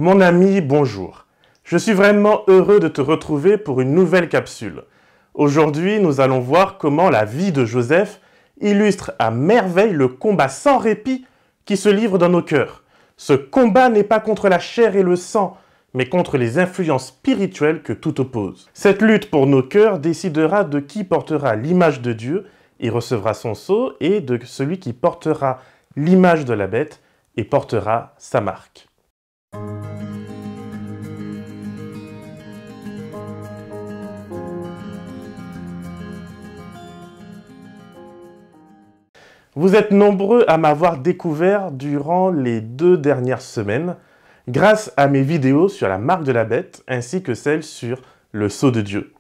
Mon ami, bonjour. Je suis vraiment heureux de te retrouver pour une nouvelle capsule. Aujourd'hui, nous allons voir comment la vie de Joseph illustre à merveille le combat sans répit qui se livre dans nos cœurs. Ce combat n'est pas contre la chair et le sang, mais contre les influences spirituelles que tout oppose. Cette lutte pour nos cœurs décidera de qui portera l'image de Dieu et recevra son sceau, et de celui qui portera l'image de la bête et portera sa marque. Vous êtes nombreux à m'avoir découvert durant les 2 dernières semaines grâce à mes vidéos sur la marque de la bête ainsi que celle sur le sceau de Dieu.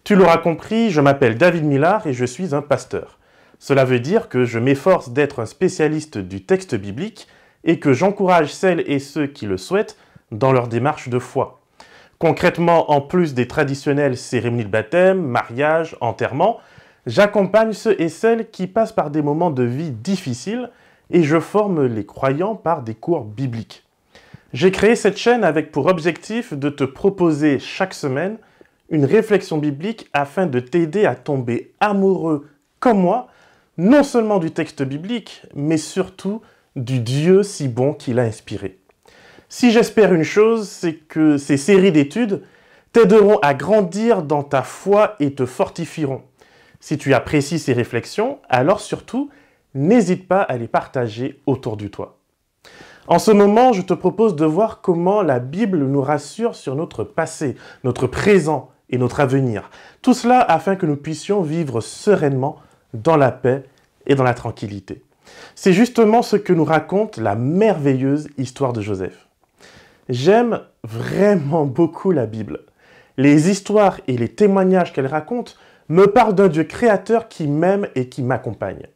Tu l'auras compris, je m'appelle David Millard et je suis un pasteur. Cela veut dire que je m'efforce d'être un spécialiste du texte biblique et que j'encourage celles et ceux qui le souhaitent dans leur démarche de foi. Concrètement, en plus des traditionnelles cérémonies de baptême, mariage, enterrement, j'accompagne ceux et celles qui passent par des moments de vie difficiles et je forme les croyants par des cours bibliques. J'ai créé cette chaîne avec pour objectif de te proposer chaque semaine une réflexion biblique afin de t'aider à tomber amoureux, comme moi, non seulement du texte biblique, mais surtout du Dieu si bon qui l'a inspiré. Si j'espère une chose, c'est que ces séries d'études t'aideront à grandir dans ta foi et te fortifieront. Si tu apprécies ces réflexions, alors surtout, n'hésite pas à les partager autour de toi. En ce moment, je te propose de voir comment la Bible nous rassure sur notre passé, notre présent et notre avenir. Tout cela afin que nous puissions vivre sereinement dans la paix et dans la tranquillité. C'est justement ce que nous raconte la merveilleuse histoire de Joseph. J'aime vraiment beaucoup la Bible. Les histoires et les témoignages qu'elle raconte me parlent d'un Dieu créateur qui m'aime et qui m'accompagne.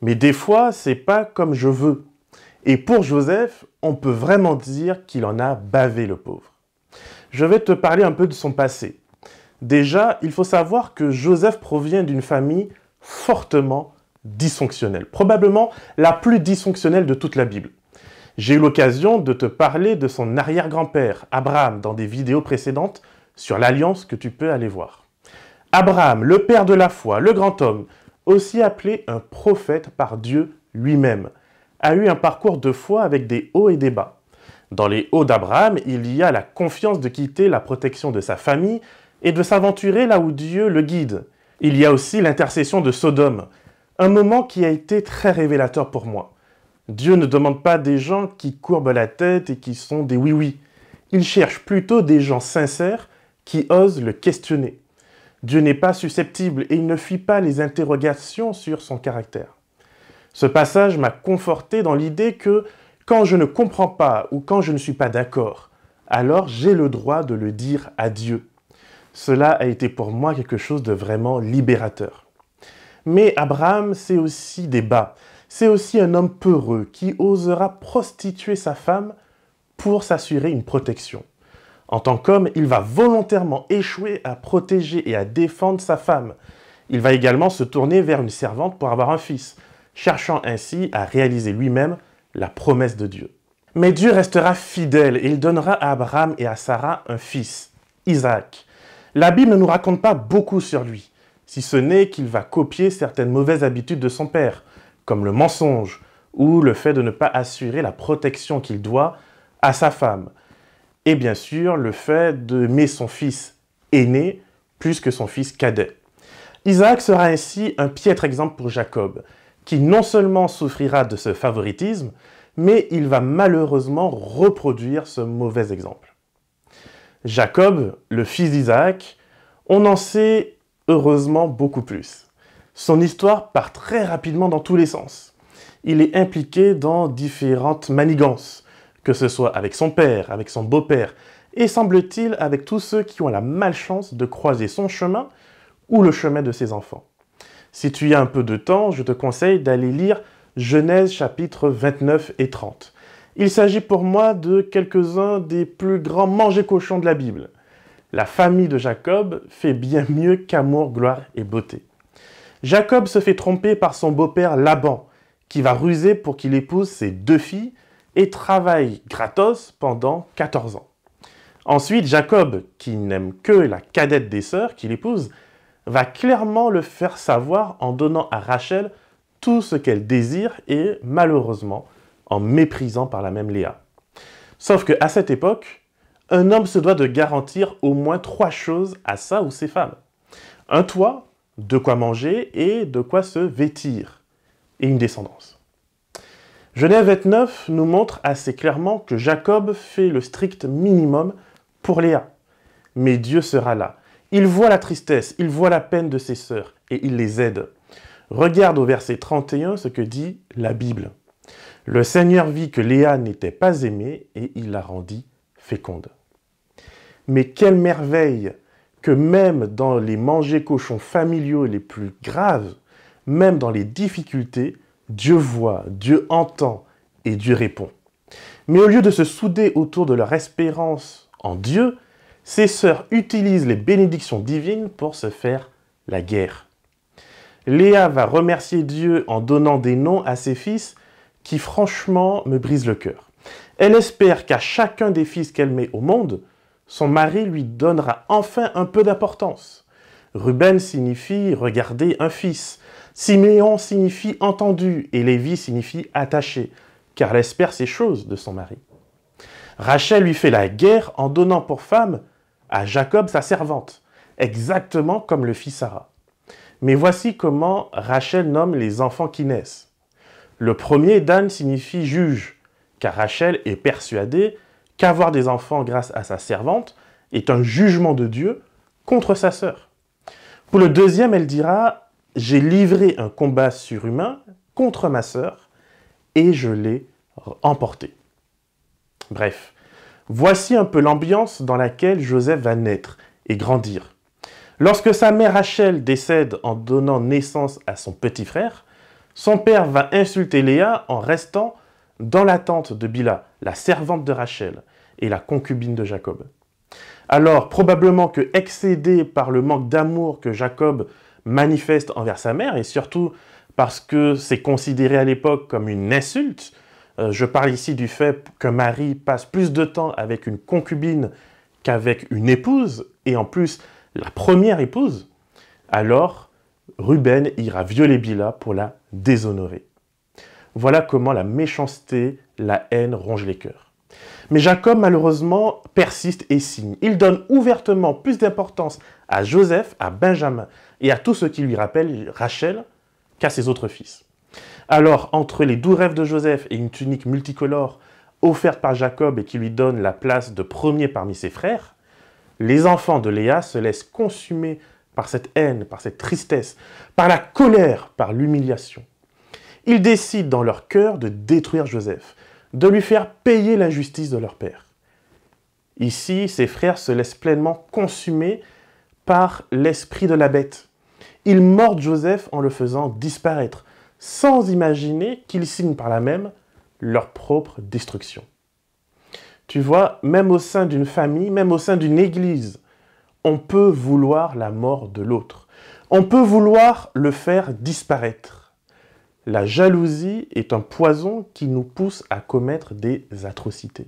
Mais des fois, c'est pas comme je veux. Et pour Joseph, on peut vraiment dire qu'il en a bavé le pauvre. Je vais te parler un peu de son passé. Déjà, il faut savoir que Joseph provient d'une famille fortement dysfonctionnelle, probablement la plus dysfonctionnelle de toute la Bible. J'ai eu l'occasion de te parler de son arrière-grand-père, Abraham, dans des vidéos précédentes sur l'alliance que tu peux aller voir. Abraham, le père de la foi, le grand homme, aussi appelé un prophète par Dieu lui-même, a eu un parcours de foi avec des hauts et des bas. Dans les hauts d'Abraham, il y a la confiance de quitter la protection de sa famille et de s'aventurer là où Dieu le guide. Il y a aussi l'intercession de Sodome, un moment qui a été très révélateur pour moi. Dieu ne demande pas des gens qui courbent la tête et qui sont des oui-oui. Il cherche plutôt des gens sincères qui osent le questionner. Dieu n'est pas susceptible et il ne fuit pas les interrogations sur son caractère. Ce passage m'a conforté dans l'idée que quand je ne comprends pas ou quand je ne suis pas d'accord, alors j'ai le droit de le dire à Dieu. Cela a été pour moi quelque chose de vraiment libérateur. Mais Abraham, c'est aussi des bas. C'est aussi un homme peureux qui osera prostituer sa femme pour s'assurer une protection. En tant qu'homme, il va volontairement échouer à protéger et à défendre sa femme. Il va également se tourner vers une servante pour avoir un fils, cherchant ainsi à réaliser lui-même la promesse de Dieu. Mais Dieu restera fidèle et il donnera à Abraham et à Sarah un fils, Isaac. La Bible ne nous raconte pas beaucoup sur lui, si ce n'est qu'il va copier certaines mauvaises habitudes de son père, comme le mensonge ou le fait de ne pas assurer la protection qu'il doit à sa femme. Et bien sûr, le fait d'aimer son fils aîné plus que son fils cadet. Isaac sera ainsi un piètre exemple pour Jacob, qui non seulement souffrira de ce favoritisme, mais il va malheureusement reproduire ce mauvais exemple. Jacob, le fils d'Isaac, on en sait heureusement beaucoup plus. Son histoire part très rapidement dans tous les sens. Il est impliqué dans différentes manigances, que ce soit avec son père, avec son beau-père, et semble-t-il avec tous ceux qui ont la malchance de croiser son chemin ou le chemin de ses enfants. Si tu y as un peu de temps, je te conseille d'aller lire Genèse chapitres 29 et 30. Il s'agit pour moi de quelques-uns des plus grands mangez-cochons de la Bible. La famille de Jacob fait bien mieux qu'amour, gloire et beauté. Jacob se fait tromper par son beau-père Laban, qui va ruser pour qu'il épouse ses 2 filles, et travaille gratos pendant 14 ans. Ensuite, Jacob, qui n'aime que la cadette des sœurs qu'il épouse, va clairement le faire savoir en donnant à Rachel tout ce qu'elle désire et malheureusement en méprisant par la même Léa. Sauf qu'à cette époque, un homme se doit de garantir au moins 3 choses à sa ou ses femmes. Un toit, de quoi manger et de quoi se vêtir, et une descendance. Genèse 29 nous montre assez clairement que Jacob fait le strict minimum pour Léa. Mais Dieu sera là. Il voit la tristesse, il voit la peine de ses sœurs et il les aide. Regarde au verset 31 ce que dit la Bible. Le Seigneur vit que Léa n'était pas aimée et il la rendit féconde. Mais quelle merveille que même dans les manger cochons familiaux les plus graves, même dans les difficultés, Dieu voit, Dieu entend et Dieu répond. Mais au lieu de se souder autour de leur espérance en Dieu, ses sœurs utilisent les bénédictions divines pour se faire la guerre. Léa va remercier Dieu en donnant des noms à ses fils qui franchement me brisent le cœur. Elle espère qu'à chacun des fils qu'elle met au monde, son mari lui donnera enfin un peu d'importance. Ruben signifie regarder un fils, Siméon signifie entendu et Lévi signifie attaché, car elle espère ces choses de son mari. Rachel lui fait la guerre en donnant pour femme à Jacob sa servante, exactement comme le fit Sarah. Mais voici comment Rachel nomme les enfants qui naissent. Le premier, Dan, signifie juge, car Rachel est persuadée qu'avoir des enfants grâce à sa servante est un jugement de Dieu contre sa sœur. Pour le deuxième, elle dira « J'ai livré un combat surhumain contre ma sœur et je l'ai emporté. » Bref, voici un peu l'ambiance dans laquelle Joseph va naître et grandir. Lorsque sa mère Rachel décède en donnant naissance à son petit frère, son père va insulter Léa en restant dans la tente de Bila, la servante de Rachel et la concubine de Jacob. Alors, probablement que excédé par le manque d'amour que Jacob manifeste envers sa mère, et surtout parce que c'est considéré à l'époque comme une insulte, je parle ici du fait qu'un mari passe plus de temps avec une concubine qu'avec une épouse, et en plus la première épouse, alors Ruben ira violer Bila pour la déshonorer. Voilà comment la méchanceté, la haine ronge les cœurs. Mais Jacob, malheureusement, persiste et signe. Il donne ouvertement plus d'importance à Joseph, à Benjamin et à tout ce qui lui rappelle Rachel qu'à ses autres fils. Alors, entre les doux rêves de Joseph et une tunique multicolore offerte par Jacob et qui lui donne la place de premier parmi ses frères, les enfants de Léa se laissent consumer par cette haine, par cette tristesse, par la colère, par l'humiliation. Ils décident dans leur cœur de détruire Joseph, de lui faire payer l'injustice de leur père. Ici, ses frères se laissent pleinement consumer par l'esprit de la bête. Ils mordent Joseph en le faisant disparaître, sans imaginer qu'ils signent par là même leur propre destruction. Tu vois, même au sein d'une famille, même au sein d'une église, on peut vouloir la mort de l'autre. On peut vouloir le faire disparaître. La jalousie est un poison qui nous pousse à commettre des atrocités.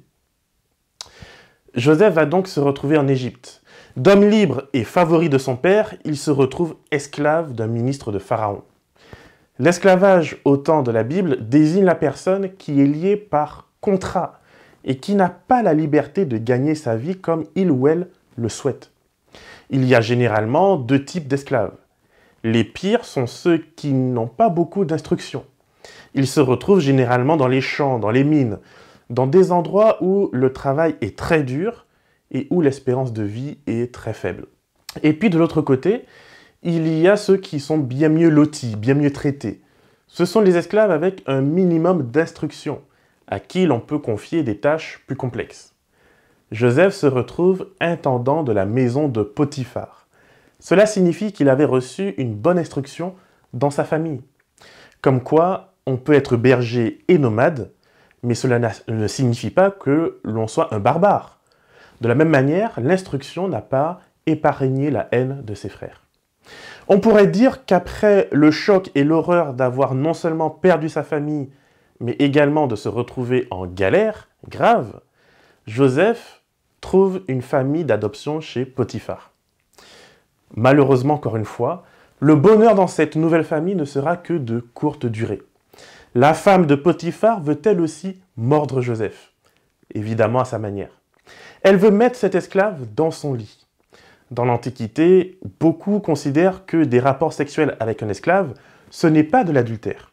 Joseph va donc se retrouver en Égypte. D'homme libre et favori de son père, il se retrouve esclave d'un ministre de Pharaon. L'esclavage au temps de la Bible désigne la personne qui est liée par contrat et qui n'a pas la liberté de gagner sa vie comme il ou elle le souhaite. Il y a généralement 2 types d'esclaves. Les pires sont ceux qui n'ont pas beaucoup d'instruction. Ils se retrouvent généralement dans les champs, dans les mines, dans des endroits où le travail est très dur et où l'espérance de vie est très faible. Et puis de l'autre côté, il y a ceux qui sont bien mieux lotis, bien mieux traités. Ce sont les esclaves avec un minimum d'instruction, à qui l'on peut confier des tâches plus complexes. Joseph se retrouve intendant de la maison de Potiphar. Cela signifie qu'il avait reçu une bonne instruction dans sa famille. Comme quoi, on peut être berger et nomade, mais cela ne signifie pas que l'on soit un barbare. De la même manière, l'instruction n'a pas épargné la haine de ses frères. On pourrait dire qu'après le choc et l'horreur d'avoir non seulement perdu sa famille, mais également de se retrouver en galère grave, Joseph trouve une famille d'adoption chez Potiphar. Malheureusement, encore une fois, le bonheur dans cette nouvelle famille ne sera que de courte durée. La femme de Potiphar veut elle aussi mordre Joseph, évidemment à sa manière. Elle veut mettre cet esclave dans son lit. Dans l'Antiquité, beaucoup considèrent que des rapports sexuels avec un esclave, ce n'est pas de l'adultère.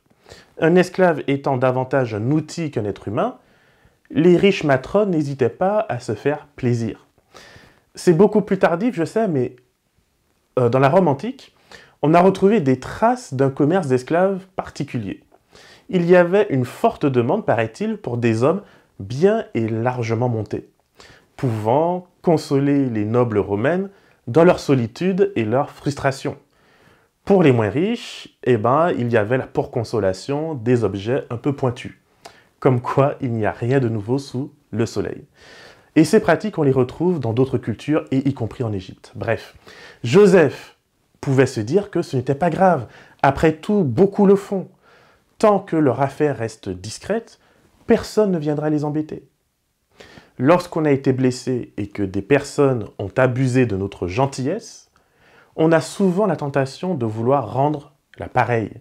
Un esclave étant davantage un outil qu'un être humain, les riches matrones n'hésitaient pas à se faire plaisir. C'est beaucoup plus tardif, je sais, mais dans la Rome antique, on a retrouvé des traces d'un commerce d'esclaves particulier. Il y avait une forte demande, paraît-il, pour des hommes bien et largement montés, pouvant consoler les nobles romaines dans leur solitude et leur frustration. Pour les moins riches, il y avait pour consolation des objets un peu pointus. Comme quoi, il n'y a rien de nouveau sous le soleil. Et ces pratiques, on les retrouve dans d'autres cultures, et y compris en Égypte. Bref, Joseph pouvait se dire que ce n'était pas grave. Après tout, beaucoup le font. Tant que leur affaire reste discrète, personne ne viendra les embêter. Lorsqu'on a été blessé et que des personnes ont abusé de notre gentillesse, on a souvent la tentation de vouloir rendre la pareille,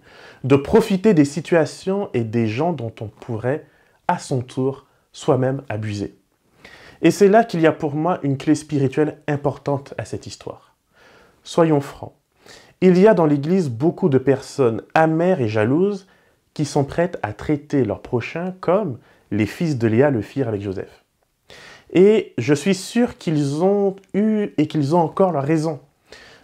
de profiter des situations et des gens dont on pourrait, à son tour, soi-même abuser. Et c'est là qu'il y a pour moi une clé spirituelle importante à cette histoire. Soyons francs, il y a dans l'Église beaucoup de personnes amères et jalouses qui sont prêtes à traiter leurs prochains comme les fils de Léa le firent avec Joseph. Et je suis sûr qu'ils ont eu et qu'ils ont encore leur raison.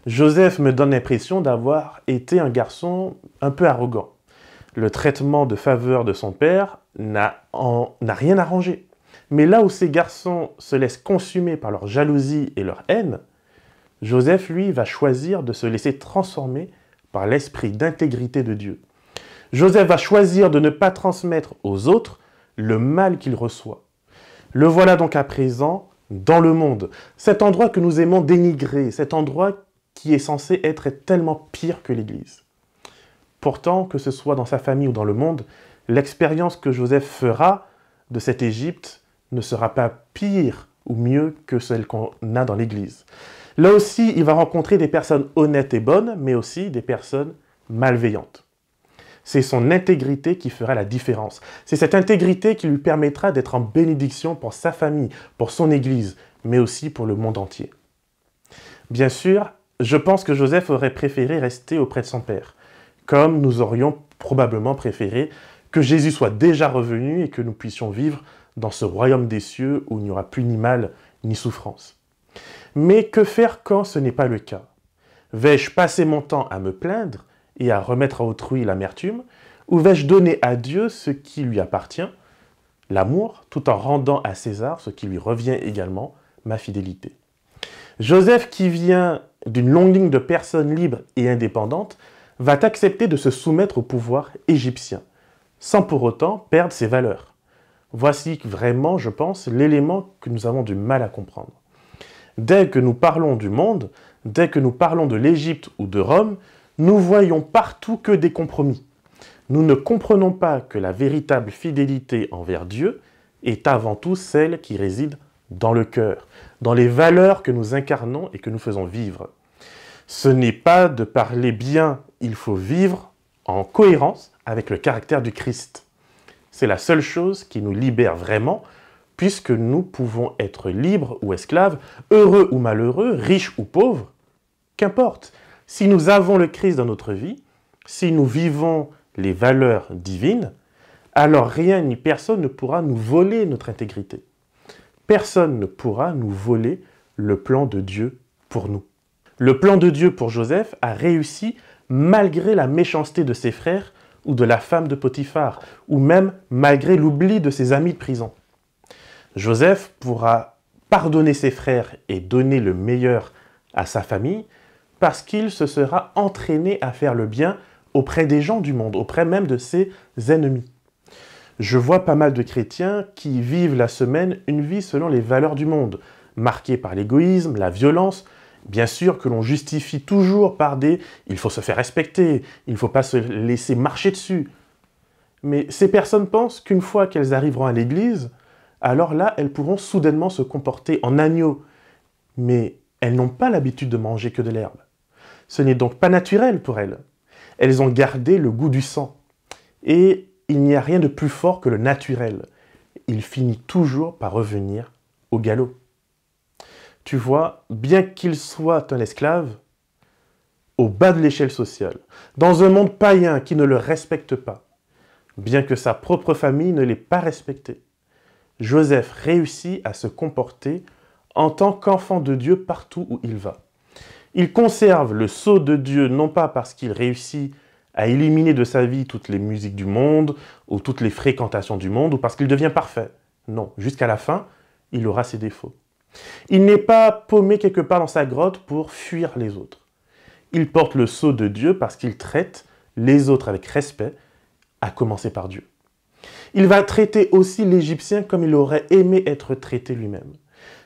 Joseph me donne l'impression d'avoir été un garçon un peu arrogant. Le traitement de faveur de son père n'a rien arrangé. Mais là où ces garçons se laissent consumer par leur jalousie et leur haine, Joseph, lui, va choisir de se laisser transformer par l'esprit d'intégrité de Dieu. Joseph va choisir de ne pas transmettre aux autres le mal qu'il reçoit. Le voilà donc à présent dans le monde, cet endroit que nous aimons dénigrer, cet endroit qui est censé être tellement pire que l'Église. Pourtant, que ce soit dans sa famille ou dans le monde, l'expérience que Joseph fera de cette Égypte ne sera pas pire ou mieux que celle qu'on a dans l'Église. Là aussi, il va rencontrer des personnes honnêtes et bonnes, mais aussi des personnes malveillantes. C'est son intégrité qui fera la différence. C'est cette intégrité qui lui permettra d'être en bénédiction pour sa famille, pour son Église, mais aussi pour le monde entier. Bien sûr, je pense que Joseph aurait préféré rester auprès de son père, comme nous aurions probablement préféré que Jésus soit déjà revenu et que nous puissions vivre dans ce royaume des cieux où il n'y aura plus ni mal ni souffrance. Mais que faire quand ce n'est pas le cas? Vais-je passer mon temps à me plaindre et à remettre à autrui l'amertume, ou vais-je donner à Dieu ce qui lui appartient, l'amour, tout en rendant à César ce qui lui revient également, ma fidélité? Joseph, qui vient d'une longue ligne de personnes libres et indépendantes, va accepter de se soumettre au pouvoir égyptien, sans pour autant perdre ses valeurs. Voici vraiment, je pense, l'élément que nous avons du mal à comprendre. Dès que nous parlons du monde, dès que nous parlons de l'Égypte ou de Rome, nous voyons partout que des compromis. Nous ne comprenons pas que la véritable fidélité envers Dieu est avant tout celle qui réside dans le cœur, dans les valeurs que nous incarnons et que nous faisons vivre. Ce n'est pas de parler bien, il faut vivre en cohérence avec le caractère du Christ. C'est la seule chose qui nous libère vraiment, puisque nous pouvons être libres ou esclaves, heureux ou malheureux, riches ou pauvres, qu'importe. Si nous avons le Christ dans notre vie, si nous vivons les valeurs divines, alors rien ni personne ne pourra nous voler notre intégrité. Personne ne pourra nous voler le plan de Dieu pour nous. Le plan de Dieu pour Joseph a réussi malgré la méchanceté de ses frères ou de la femme de Potiphar, ou même malgré l'oubli de ses amis de prison. Joseph pourra pardonner ses frères et donner le meilleur à sa famille parce qu'il se sera entraîné à faire le bien auprès des gens du monde, auprès même de ses ennemis. Je vois pas mal de chrétiens qui vivent la semaine une vie selon les valeurs du monde, marquée par l'égoïsme, la violence, bien sûr que l'on justifie toujours par des « il faut se faire respecter, il ne faut pas se laisser marcher dessus ». Mais ces personnes pensent qu'une fois qu'elles arriveront à l'église, alors là, elles pourront soudainement se comporter en agneau. Mais elles n'ont pas l'habitude de manger que de l'herbe. Ce n'est donc pas naturel pour elles. Elles ont gardé le goût du sang. Et il n'y a rien de plus fort que le naturel. Il finit toujours par revenir au galop. Tu vois, bien qu'il soit un esclave, au bas de l'échelle sociale, dans un monde païen qui ne le respecte pas, bien que sa propre famille ne l'ait pas respecté, Joseph réussit à se comporter en tant qu'enfant de Dieu partout où il va. Il conserve le sceau de Dieu non pas parce qu'il réussit à éliminer de sa vie toutes les musiques du monde ou toutes les fréquentations du monde ou parce qu'il devient parfait. Non, jusqu'à la fin, il aura ses défauts. Il n'est pas paumé quelque part dans sa grotte pour fuir les autres. Il porte le sceau de Dieu parce qu'il traite les autres avec respect, à commencer par Dieu. Il va traiter aussi l'Égyptien comme il aurait aimé être traité lui-même.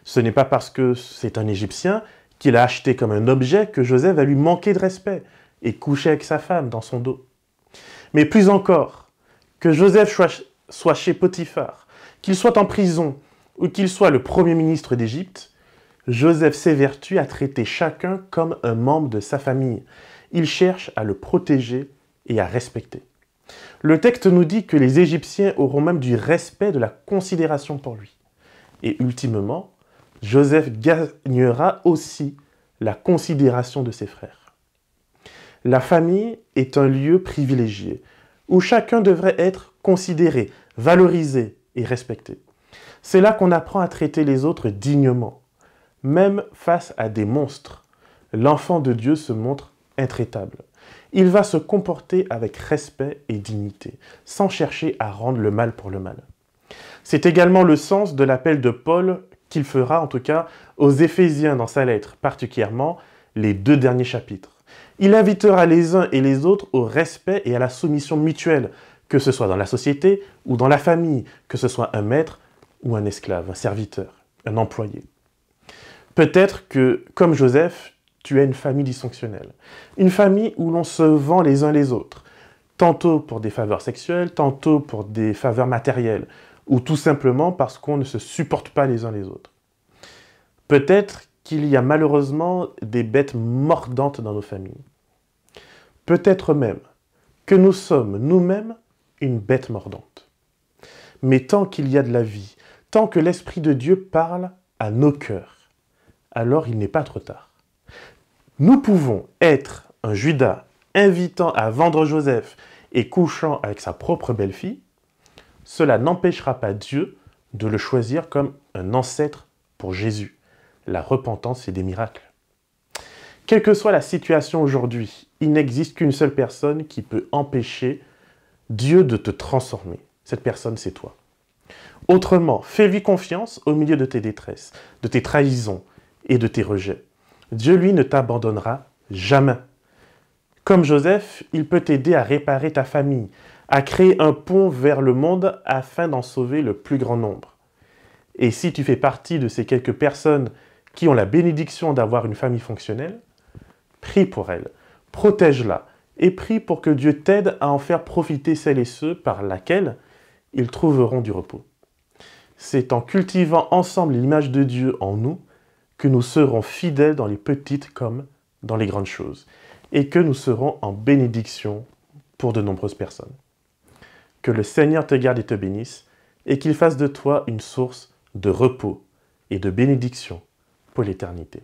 Ce n'est pas parce que c'est un Égyptien qu'il a acheté comme un objet que Joseph va lui manquer de respect et coucher avec sa femme dans son dos. Mais plus encore, que Joseph soit chez Potiphar, qu'il soit en prison ou qu'il soit le premier ministre d'Égypte, Joseph s'évertue à traiter chacun comme un membre de sa famille. Il cherche à le protéger et à respecter. Le texte nous dit que les Égyptiens auront même du respect, de la considération pour lui. Et ultimement, Joseph gagnera aussi la considération de ses frères. La famille est un lieu privilégié où chacun devrait être considéré, valorisé et respecté. C'est là qu'on apprend à traiter les autres dignement. Même face à des monstres, l'enfant de Dieu se montre intraitable. Il va se comporter avec respect et dignité, sans chercher à rendre le mal pour le mal. C'est également le sens de l'appel de Paul qu'il fera, en tout cas, aux Éphésiens dans sa lettre, particulièrement les 2 derniers chapitres. Il invitera les uns et les autres au respect et à la soumission mutuelle, que ce soit dans la société ou dans la famille, que ce soit un maître ou un esclave, un serviteur, un employé. Peut-être que, comme Joseph, tu as une famille dysfonctionnelle. Une famille où l'on se vend les uns les autres, tantôt pour des faveurs sexuelles, tantôt pour des faveurs matérielles, ou tout simplement parce qu'on ne se supporte pas les uns les autres. Peut-être qu'il y a malheureusement des bêtes mordantes dans nos familles. Peut-être même que nous sommes nous-mêmes une bête mordante. Mais tant qu'il y a de la vie, tant que l'Esprit de Dieu parle à nos cœurs, alors il n'est pas trop tard. Nous pouvons être un Judas invitant à vendre Joseph et couchant avec sa propre belle-fille. Cela n'empêchera pas Dieu de le choisir comme un ancêtre pour Jésus. La repentance et des miracles. Quelle que soit la situation aujourd'hui, il n'existe qu'une seule personne qui peut empêcher Dieu de te transformer. Cette personne, c'est toi. Autrement, fais-lui confiance au milieu de tes détresses, de tes trahisons et de tes rejets. Dieu, lui, ne t'abandonnera jamais. Comme Joseph, il peut t'aider à réparer ta famille, à créer un pont vers le monde afin d'en sauver le plus grand nombre. Et si tu fais partie de ces quelques personnes qui ont la bénédiction d'avoir une famille fonctionnelle, prie pour elle, protège-la et prie pour que Dieu t'aide à en faire profiter celles et ceux par laquelle ils trouveront du repos. C'est en cultivant ensemble l'image de Dieu en nous que nous serons fidèles dans les petites comme dans les grandes choses et que nous serons en bénédiction pour de nombreuses personnes. Que le Seigneur te garde et te bénisse et qu'il fasse de toi une source de repos et de bénédiction pour l'éternité.